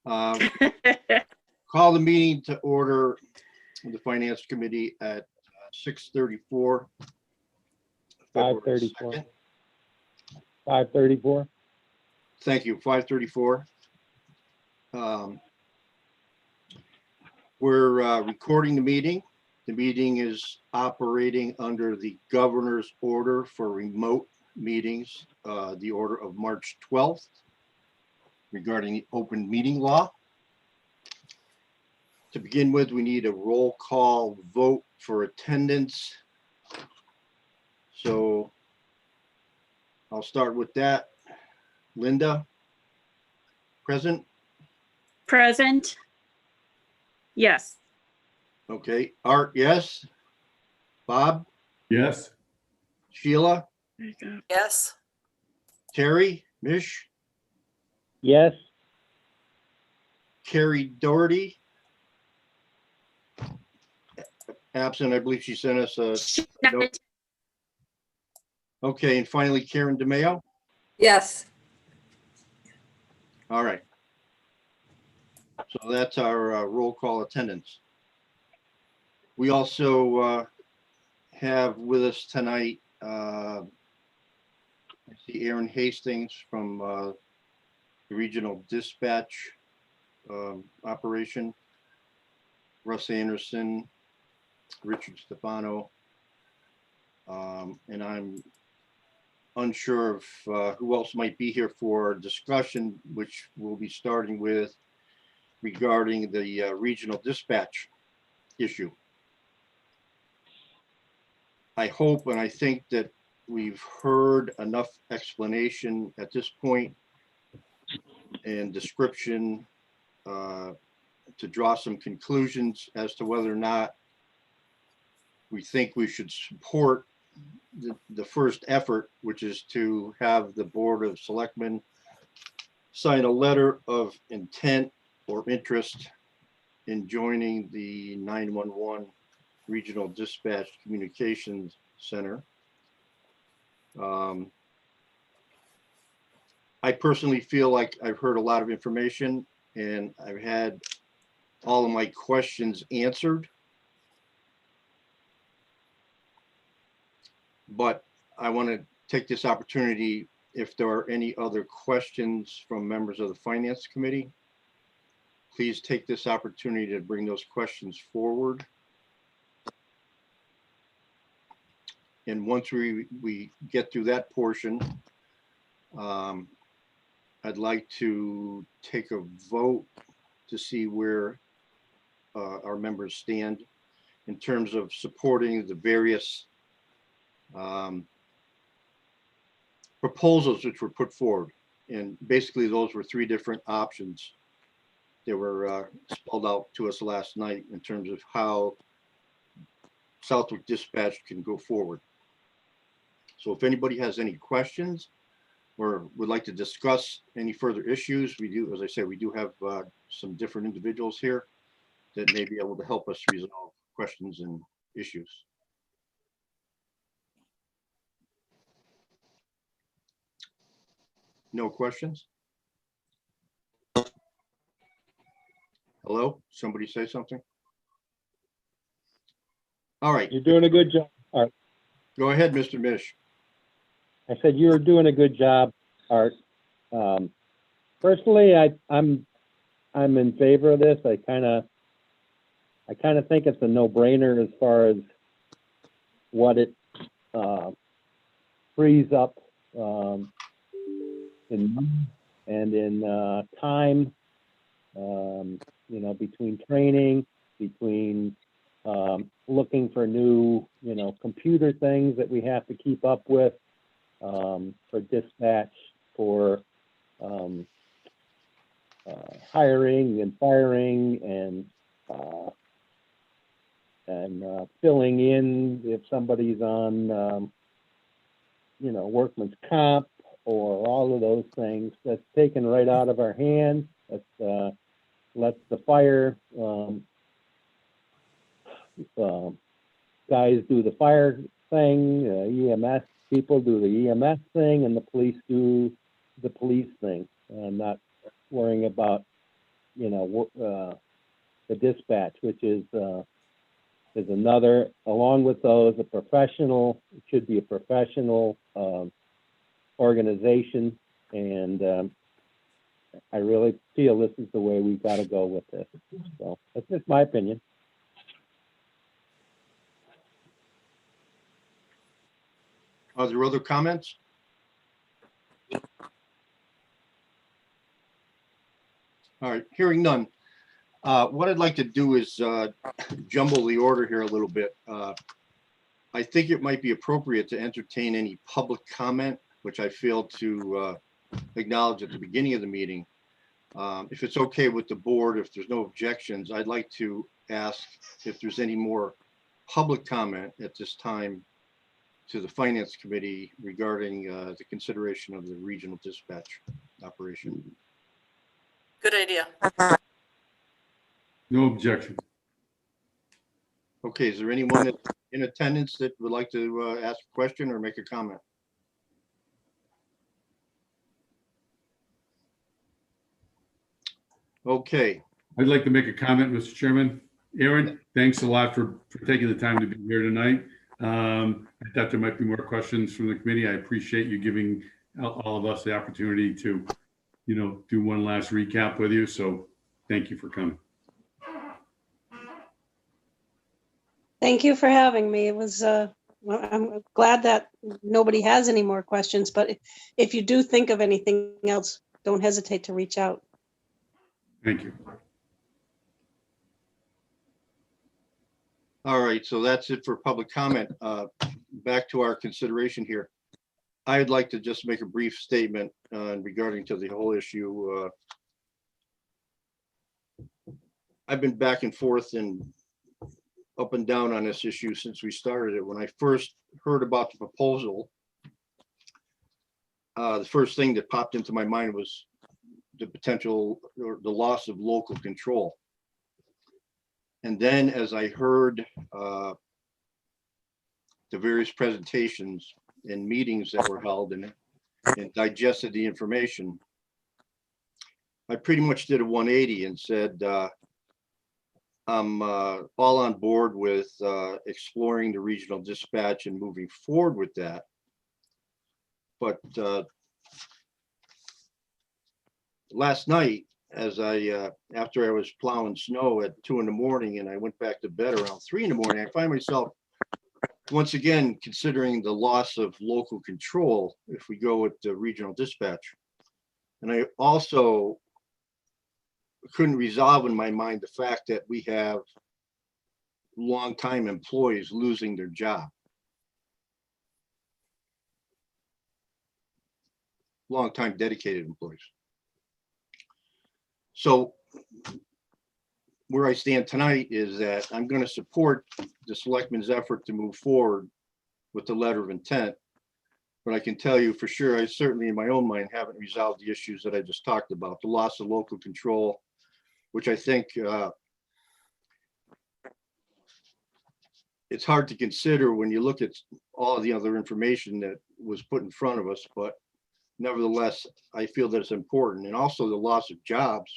Uh, Call the meeting to order the Finance Committee at 6:34. February 5:34. 2nd. 5:34. Thank you, 5:34. We're recording the meeting. The meeting is operating under the governor's order for remote meetings, the order of March 12th regarding the open meeting law. To begin with, we need a roll call vote for attendance. So I'll start with that. Linda? Present? Present. Yes. Okay. Art, yes. Bob? Yes. Sheila? There you go. Yes. Terry? Mish? Yes. Carrie Doherty? Absent, I believe she sent us a note. Okay, and finally Karen DeMayo? Yes. All right. So that's our roll call attendance. We also have with us tonight, I see Aaron Hastings from the Regional Dispatch operation, Russ Anderson, Richard Stefano, and I'm unsure of who else might be here for discussion, which we'll be starting with regarding the regional dispatch issue. I hope and I think that we've heard enough explanation at this point and description to draw some conclusions as to whether or not we think we should support the first effort, which is to have the Board of Selectmen sign a letter of intent or interest in joining the 911 Regional Dispatch Communications Center. I personally feel like I've heard a lot of information and I've had all of my questions answered. But I want to take this opportunity, if there are any other questions from members of the Finance Committee, please take this opportunity to bring those questions forward. And once we get through that portion, I'd like to take a vote to see where our members stand in terms of supporting the various proposals which were put forward. And basically those were three different options that were spelled out to us last night in terms of how Southwick Dispatch can go forward. So if anybody has any questions or would like to discuss any further issues, we do, as I said, we do have some different individuals here that may be able to help us resolve questions and issues. No questions? Hello? Somebody say something? All right, You're doing a good job. Art. go ahead, Mr. Mish. I said you're doing a good job, Art. Personally, I'm in favor of this. I kind of think it's a no-brainer as far as what it frees up in money and in time, you know, between training, between looking for new, you know, computer things that we have to keep up with for dispatch, for hiring and firing and filling in if somebody's on, you know, workman's comp or all of those things. That's taken right out of our hands. That's lets the fire guys do the fire thing, EMS people do the EMS thing, and the police do the police thing. Not worrying about the dispatch, which is another, along with those, it should be a professional organization. And I really feel this is the way we've got to go with this. So that's just my opinion. Are there other comments? All right, hearing none. What I'd like to do is jumble the order here a little bit. I think it might be appropriate to entertain any public comment, which I failed to acknowledge at the beginning of the meeting. If it's okay with the board, if there's no objections, I'd like to ask if there's any more public comment at this time to the Finance Committee regarding the consideration of the regional dispatch operation. Good idea. No objection. Okay, is there anyone that's in attendance that would like to ask a question or make a comment? Okay, I'd like to make a comment, Mr. Chairman. Aaron, thanks a lot for taking the time to be here tonight. I thought there might be more questions from the committee. I appreciate you giving all of us the opportunity to, do one last recap with you. So thank you for coming. Thank you for having me. It was, I'm glad that nobody has any more questions, but if you do think of anything else, don't hesitate to reach out. Thank you. all right, so that's it for public comment. Back to our consideration here. I'd like to just make a brief statement regarding to the whole issue. I've been back and forth and up and down on this issue since we started it. When I first heard about the proposal, the first thing that popped into my mind was the potential or the loss of local control. And then as I heard the various presentations and meetings that were held and digested the information, I pretty much did a 180 and said, I'm all on board with exploring the regional dispatch and moving forward with that. But last night, as after I was plowing snow at 2 in the morning and I went back to bed around 3 in the morning, I find myself once again considering the loss of local control if we go with the regional dispatch. And I also couldn't resolve in my mind the fact that we have longtime employees losing their job. Longtime dedicated employees. So where I stand tonight is that I'm going to support the selectmen's effort to move forward with the letter of intent. But I can tell you for sure, I certainly in my own mind haven't resolved the issues that I just talked about, the loss of local control, which I think it's hard to consider when you look at all of the other information that was put in front of us, but nevertheless, I feel that it's important. And also the loss of jobs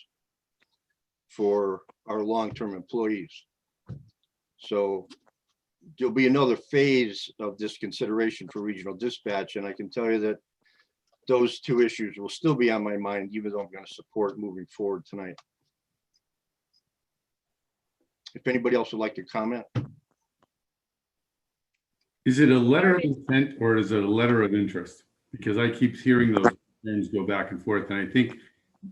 for our long-term employees. So there'll be another phase of this consideration for regional dispatch. And I can tell you that those two issues will still be on my mind, even though I'm going to support moving forward tonight. If anybody else would like to comment. Is it a letter of intent or is it a letter of interest? Because I keep hearing those terms go back and forth, and I think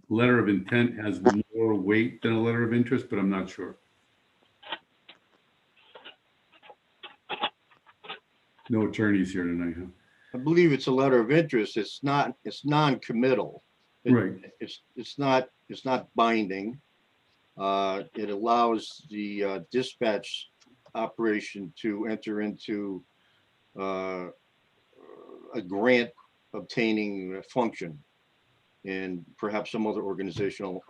letter of intent has more weight than a letter of interest, but I'm not sure. No attorneys here tonight, huh? I believe it's a letter of interest. It's non-committal. Right. It's not binding. It allows the dispatch operation to enter into a grant obtaining function and perhaps some other organizational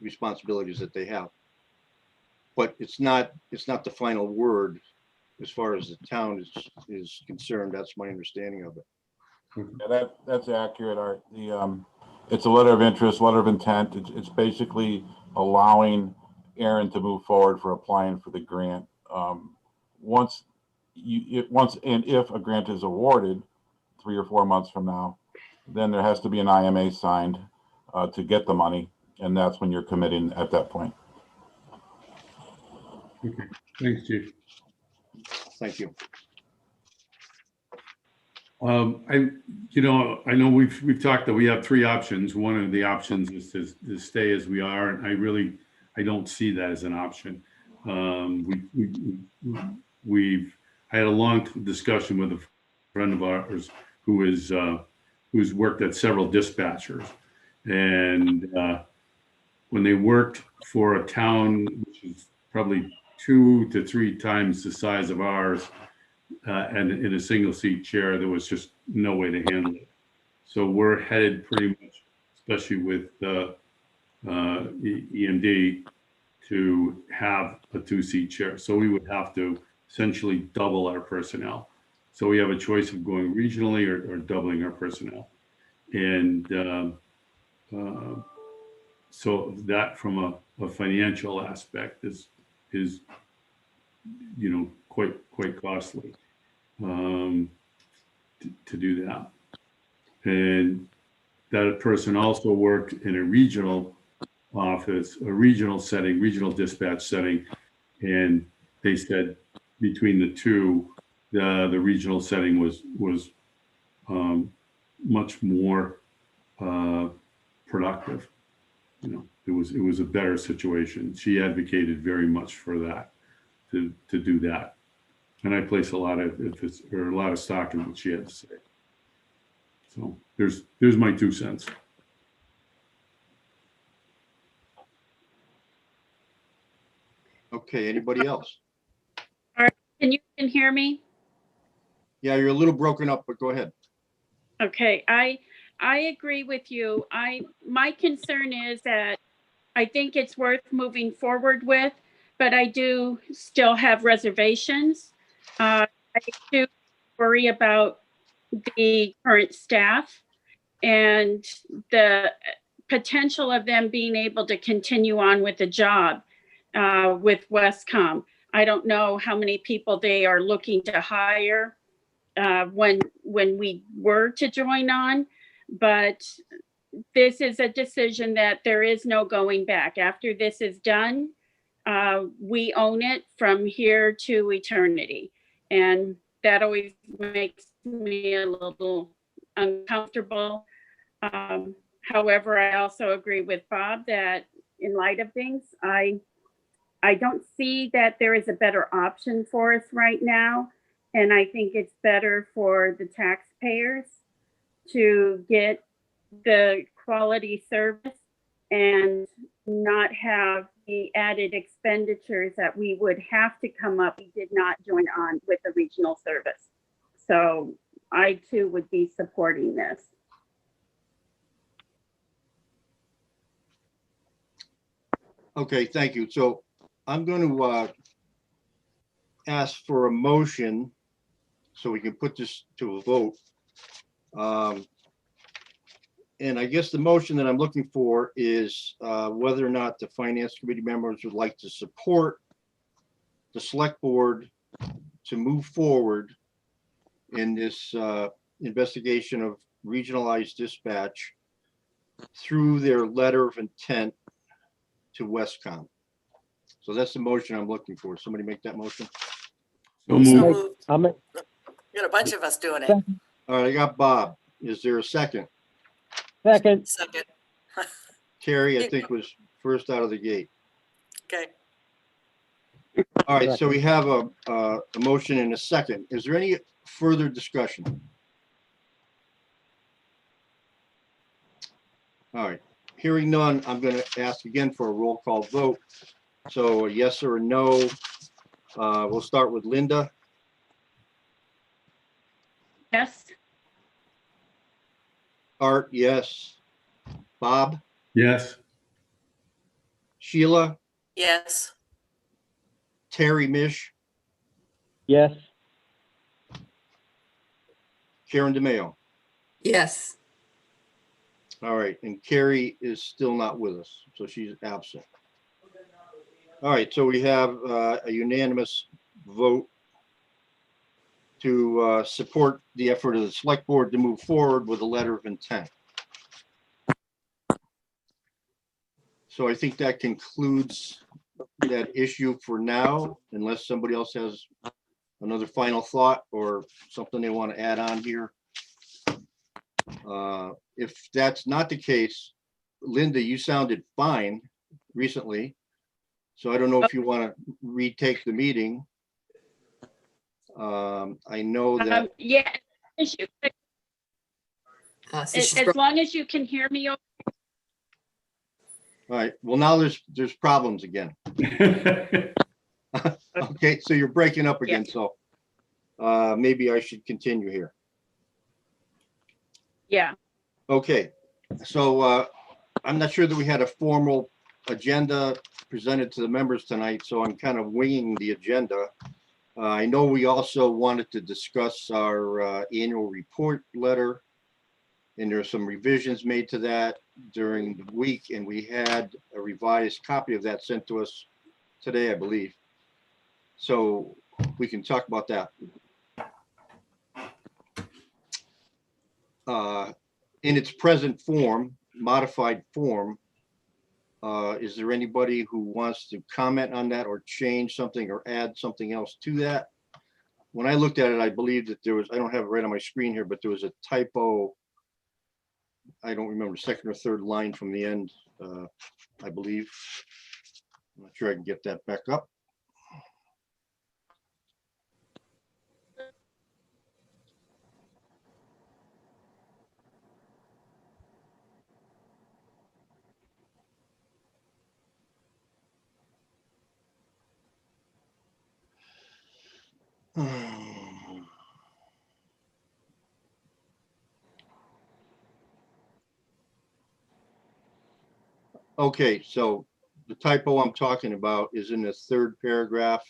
responsibilities that they have. But it's not the final word as far as the town is concerned. That's my understanding of it. Yeah, that's accurate, Art. It's a letter of interest, letter of intent. It's basically allowing Aaron to move forward for applying for the grant. Once and if a grant is awarded 3 or 4 months from now, then there has to be an IMA signed to get the money, and that's when you're committing at that point. Okay, thanks, Chief. Thank you. I know we've talked that we have 3 options. One of the options is to stay as we are, and I don't see that as an option. I had a long discussion with a friend of ours who's worked at several dispatchers, and when they worked for a town which is probably 2 to 3 times the size of ours, and in a single seat chair, there was just no way to handle it. So we're headed pretty much, especially with EMD, to have a 2-seat chair. So we would have to essentially double our personnel. So we have a choice of going regionally or doubling our personnel. And so that from a financial aspect is quite costly to do that. And that person also worked in a regional office, a regional setting, regional dispatch setting, and they said between the two, the regional setting was much more productive. It was a better situation. She advocated very much for that, to do that, and I place a lot of stock in what she had to say. So there's my 2 cents. Okay, anybody else? Can you hear me? Yeah, you're a little broken up, but go ahead. Okay, I agree with you. My concern is that I think it's worth moving forward with, but I do still have reservations. I do worry about the current staff and the potential of them being able to continue on with the job with Westcom. I don't know how many people they are looking to hire when we were to join on, but this is a decision that there is no going back. After this is done, we own it from here to eternity. And that always makes me a little uncomfortable. However, I also agree with Bob that in light of things, I don't see that there is a better option for us right now. And I think it's better for the taxpayers to get the quality service and not have the added expenditures that we would have to come up. We did not join on with the regional service. So I too would be supporting this. Okay, thank you. So I'm going to ask for a motion so we can put this to a vote. And I guess the motion that I'm looking for is whether or not the finance committee members would like to support the select board to move forward in this investigation of regionalized dispatch through their letter of intent to Westcom. So that's the motion I'm looking for. Somebody make that motion. So So moved. moved. I'll make, We got a bunch of us doing it. All right, I got Bob. Is there a second? second, Second. Terry, I think, was first out of the gate. Okay. All right, so we have a motion and a second. Is there any further discussion? All right, hearing none, I'm going to ask again for a roll call vote. So a yes or a no. We'll start with Linda. Yes. Art, yes. Bob, Yes. Sheila, Yes. Terry Mish, yes, Karen DeMayo. Yes. All right, and Carrie is still not with us, so she's absent. All right, so we have a unanimous vote to support the effort of the select board to move forward with a letter of intent. So I think that concludes that issue for now, unless somebody else has another final thought or something they want to add on here. If that's not the case, Linda, you sounded fine recently. So I don't know if you want to retake the meeting. I know that, Yeah, as you- So she's as long as you can hear me. all right, well, now there's problems again. Okay, so you're breaking up again, so maybe I should continue here. Yeah, Okay, so I'm not sure that we had a formal agenda presented to the members tonight, so I'm kind of winging the agenda. I know we also wanted to discuss our annual report letter, and there are some revisions made to that during the week, and we had a revised copy of that sent to us today, I believe. So we can talk about that. In its present form, modified form, is there anybody who wants to comment on that or change something or add something else to that? When I looked at it, I believe that there was, I don't have it right on my screen here, but there was a typo. I don't remember, second or third line from the end, I believe. I'm not sure I can get that back up. Okay, so the typo I'm talking about is in the third paragraph,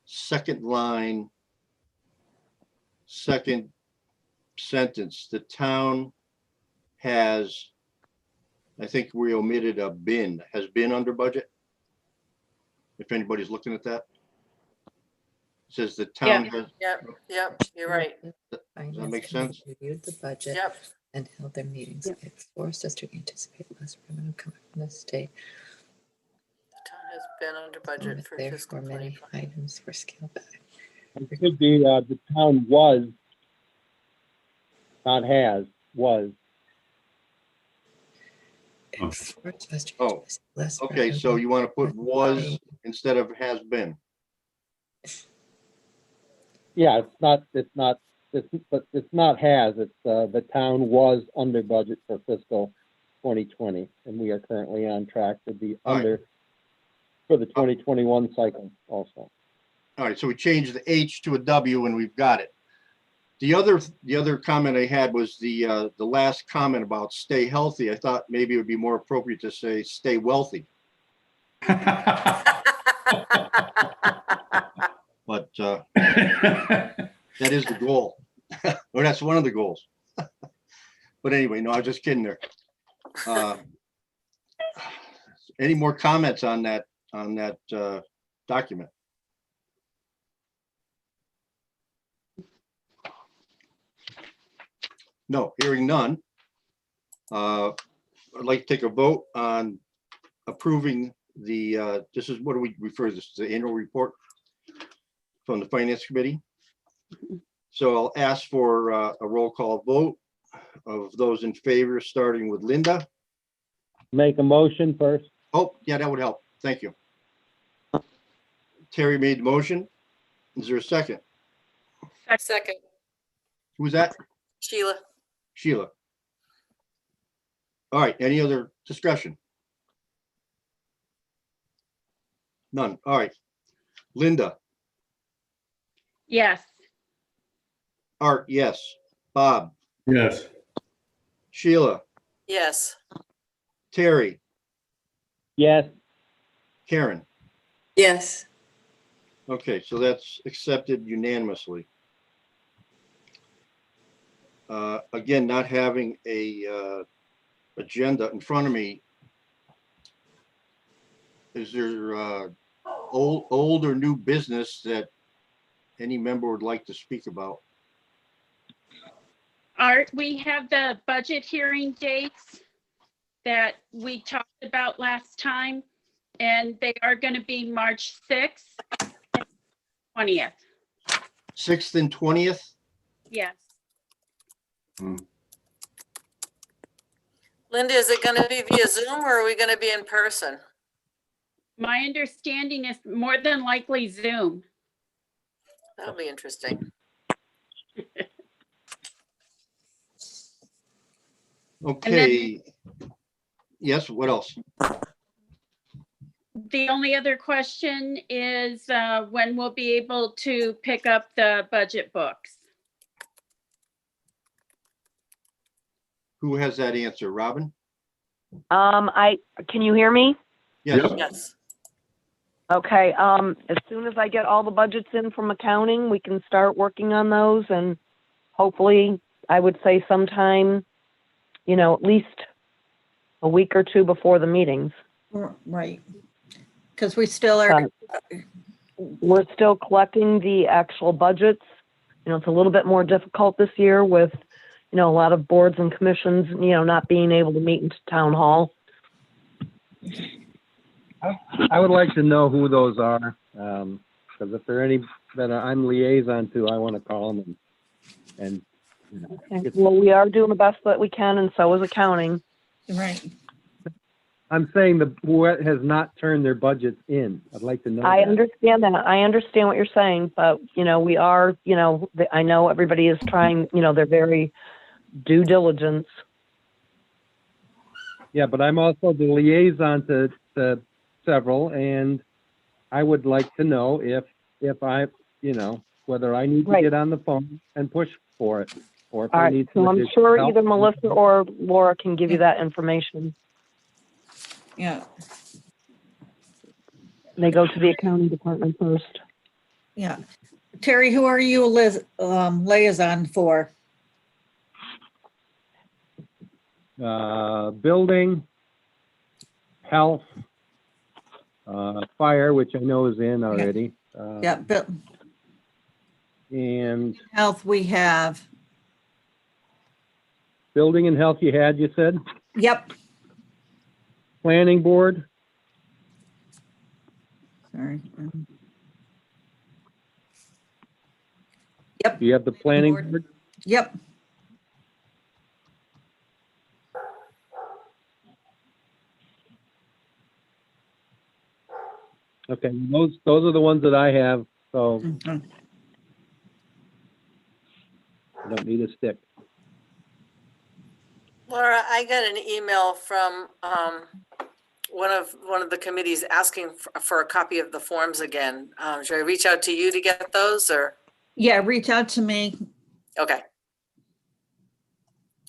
second line, second sentence. The town has, I think we omitted a bin, has been under budget. If anybody's looking at that. It says the town has, Yep, you're right. does that make sense? Reviewed the budget Yep. and held their meetings. Yep. It forced us to anticipate less revenue coming from the state. The town has been under and budget with for therefore fiscal many 2020. items were scaled back. It could be, the town was, not has, was. Oh. It forced us to Oh, anticipate less okay, so revenue you want to put from the was state. instead of has been. Yeah, but it's not has, it's, the town was under budget for fiscal 2020, and we are currently on track to be All right. under for the 2021 cycle also. All right, so we changed the H to a W and we've got it. The other comment I had was the last comment about stay healthy. I thought maybe it would be more appropriate to say stay wealthy, but that is the goal. Or that's one of the goals. But anyway, no, I was just kidding there. Any more comments on that document? No, hearing none. I'd like to take a vote on approving the, this is, what do we refer to this, the annual report from the Finance Committee? So I'll ask for a roll call vote of those in favor, starting with Linda. Make a motion first. Oh, yeah, that would help. Thank you. Terry made the motion. Is there a second? Second, Who was that? Sheila. Sheila. All right, any other discussion? None. All right. Linda, yes, Art, yes. Bob, Yes. Sheila, Yes, Terry, Yes, Karen. Yes. Okay, so that's accepted unanimously. Again, not having a agenda in front of me. Is there old or new business that any member would like to speak about? Art, we have the budget hearing dates that we talked about last time, and they are going to be March 6th, 20th. 6th and 20th? Yes. Linda, is it going to be via Zoom or are we going to be in person? My understanding is more than likely Zoom. That'll be interesting. Okay. Yes, what else? The only other question is when we'll be able to pick up the budget books. Who has that answer? Robin? Can you hear me? Yes. Yep. Yes. Okay, as soon as I get all the budgets in from accounting, we can start working on those and hopefully, I would say sometime, at least a week or two before the meetings. Right. Because we still are, We're still collecting the actual budgets. It's a little bit more difficult this year with, a lot of boards and commissions, not being able to meet into town hall. I would like to know who those are, because if there are any that I'm liaison to, I want to call them and Well, we are doing the best that we can, and so is accounting. right. I'm saying who has not turned their budgets in. I'd like to know I that. understand that. I understand what you're saying, but, we are, I know everybody is trying, they're very due diligence. Yeah, but I'm also the liaison to several, and I would like to know if I, whether I need to Right. get on the phone and push for it, or if All I right, need so some I'm additional sure help. either Melissa or Laura can give you that information. Yeah, They go to the accounting department first. yeah. Terry, who are you liaison for? Building, health, fire, which I know is in already. Yeah, Bill, And health we have. building and health you said? Yep. Planning board, Sorry. do you have the planning Board. board? Yep. Okay, those are the ones that I have, so Mhm. I don't need a stick. Laura, I got an email from one of the committees asking for a copy of the forms again. Should I reach out to you to get those or? Yeah, reach out to me. Okay.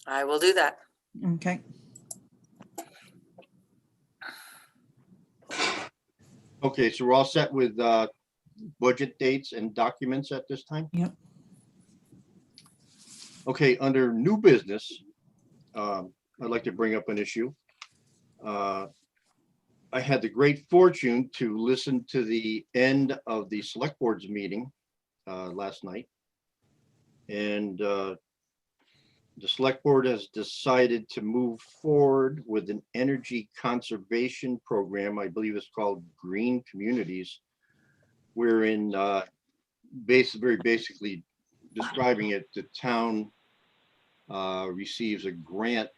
I will do that. Okay. Okay, so we're all set with budget dates and documents at this time? Yep. Okay, under new business, I'd like to bring up an issue. I had the great fortune to listen to the end of the select board's meeting last night. And the select board has decided to move forward with an energy conservation program. I believe it's called Green Communities, wherein very basically describing it, the town receives a grant,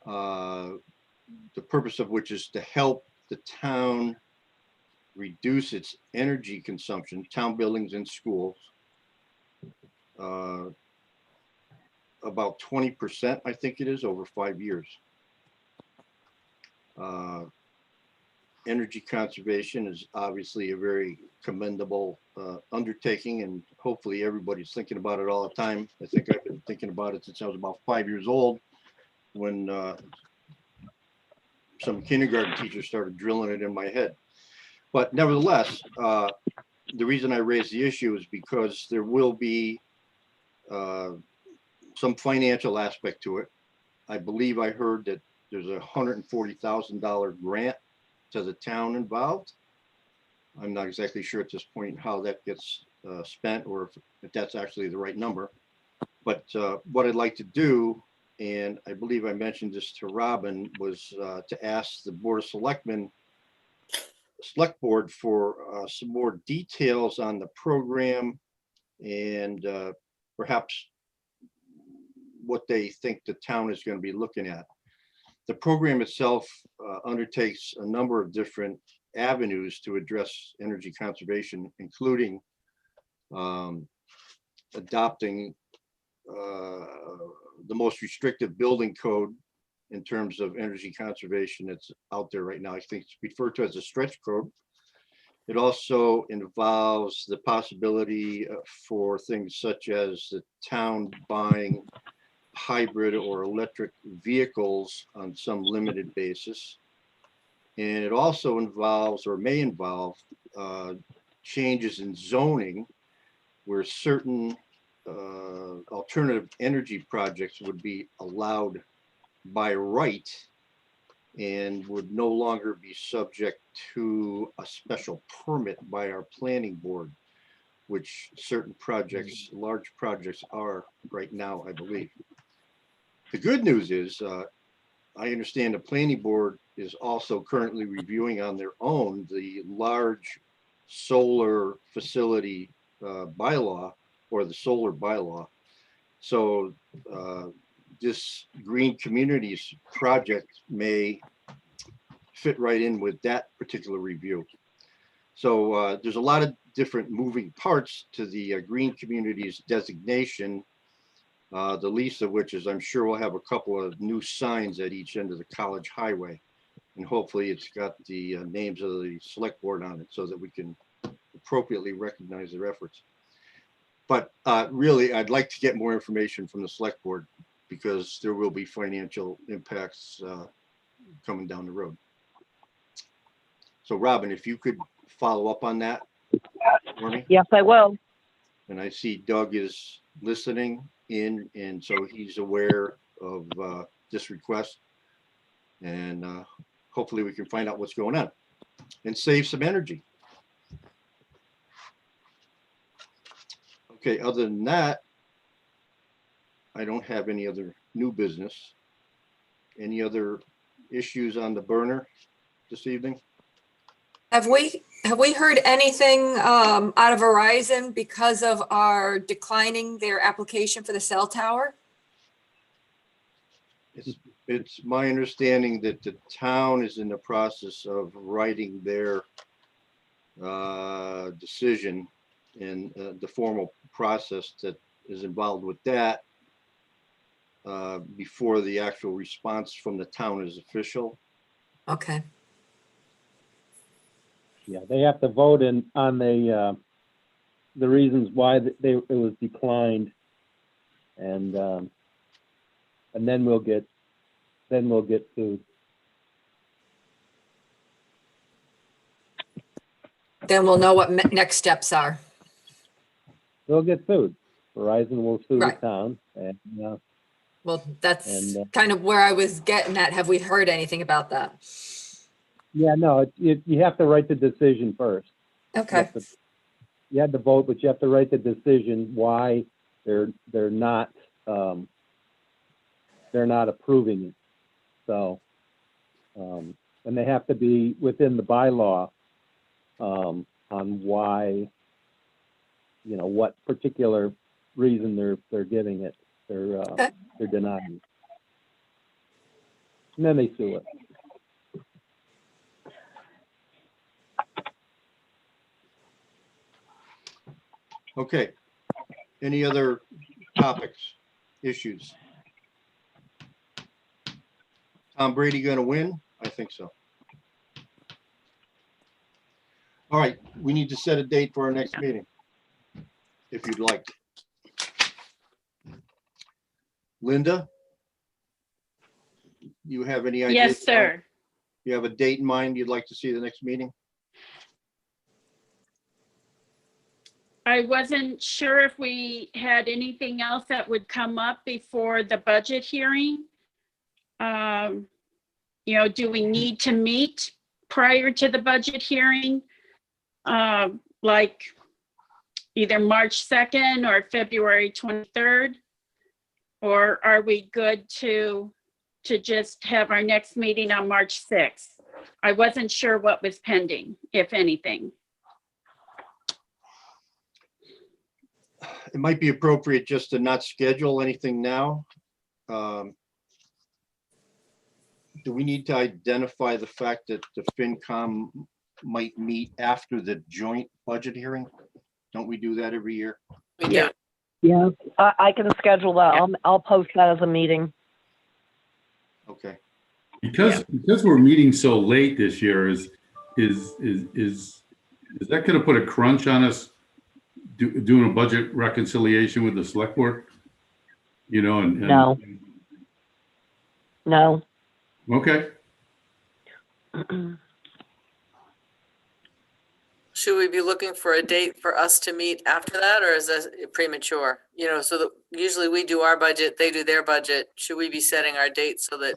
the purpose of which is to help the town reduce its energy consumption, town buildings and schools, about 20%, I think it is, over 5 years. Energy conservation is obviously a very commendable undertaking, and hopefully everybody's thinking about it all the time. I think I've been thinking about it since I was about 5 years old, when some kindergarten teachers started drilling it in my head. But nevertheless, the reason I raised the issue is because there will be some financial aspect to it. I believe I heard that there's a $140,000 grant to the town involved. I'm not exactly sure at this point how that gets spent or if that's actually the right number. But what I'd like to do, and I believe I mentioned this to Robin, was to ask the Board of Selectmen, Select Board for some more details on the program and perhaps what they think the town is going to be looking at. The program itself undertakes a number of different avenues to address energy conservation, including adopting the most restrictive building code in terms of energy conservation that's out there right now. I think it's referred to as a stretch code. It also involves the possibility for things such as the town buying hybrid or electric vehicles on some limited basis. And it also involves or may involve changes in zoning where certain alternative energy projects would be allowed by right and would no longer be subject to a special permit by our planning board, which certain projects, large projects are right now, I believe. The good news is, I understand the planning board is also currently reviewing on their own the large solar facility bylaw or the solar bylaw. So this green communities project may fit right in with that particular review. So there's a lot of different moving parts to the green communities designation, the least of which is I'm sure we'll have a couple of new signs at each end of the college highway. And hopefully it's got the names of the select board on it so that we can appropriately recognize their efforts. But really, I'd like to get more information from the select board because there will be financial impacts coming down the road. So Robin, if you could follow up on that for me. Yes, I will. And I see Doug is listening in, and so he's aware of this request. And hopefully we can find out what's going on and save some energy. Okay, other than that, I don't have any other new business. Any other issues on the burner this evening? Have we heard anything out of Verizon because of our declining their application for the cell tower? It's my understanding that the town is in the process of writing their decision and the formal process that is involved with that before the actual response from the town is official. Okay. Yeah, they have to vote on the reasons why it was declined, and then we'll get sued. Then we'll know what next steps are. They'll get sued. Verizon will sue Right. the town, and Well, that's And, kind of where I was getting at. Have we heard anything about that? yeah, no, you have to write the decision first. Okay. You have to vote, but you have to write the decision why they're not approving it. So, and they have to be within the bylaw on why, what particular reason they're giving it. They're denying. And then they sue it. Okay. Any other topics, issues? Tom Brady going to win? I think so. All right, we need to set a date for our next meeting, if you'd like. Linda? You have any ideas? Yes, sir. You have a date in mind you'd like to see the next meeting? I wasn't sure if we had anything else that would come up before the budget hearing. Do we need to meet prior to the budget hearing? Like either March 2nd or February 23rd? Or are we good to just have our next meeting on March 6th? I wasn't sure what was pending, if anything. It might be appropriate just to not schedule anything now. Do we need to identify the fact that the FinCom might meet after the joint budget hearing? Don't we do that every year? We do. Yeah. Yeah, I can schedule that. I'll post that as a meeting. Okay. Because we're meeting so late this year, is that gonna put a crunch on us doing a budget reconciliation with the select board? You know, and. No. No. Okay, Should we be looking for a date for us to meet after that, or is that premature? So that usually we do our budget, they do their budget. Should we be setting our date so that,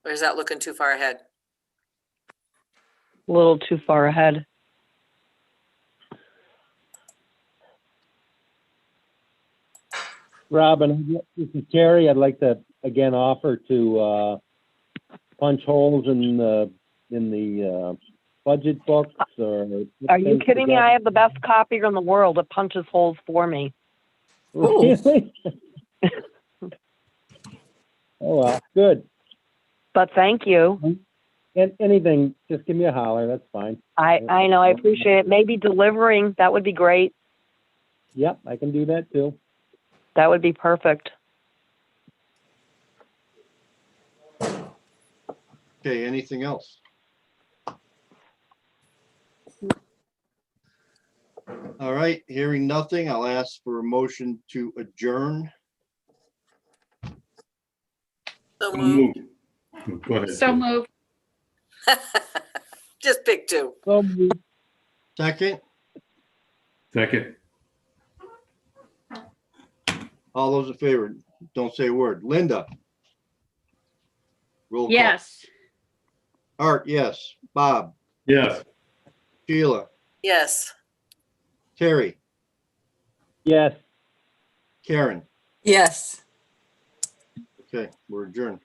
or is that looking too far ahead? A little too far ahead. Robin, this is Terry. I'd like to again offer to punch holes in the budget books or. Are you kidding me? I have the best copier in the world. It punches holes for me. Really? Oh, well, good. But thank you. And anything, just give me a holler. That's fine. I know. I appreciate it. Maybe delivering. That would be great. Yep, I can do that too. That would be perfect. Okay, anything else? All right, hearing nothing, I'll ask for a motion to adjourn. So moved. go ahead. So moved. Just pick two. So, Second, Second, all those in favor, don't say a word. Linda? Roll call. Yes. Art, yes. Bob? yes. Sheila? Yes. Terry? yes. Karen? Yes. Okay, we're adjourned.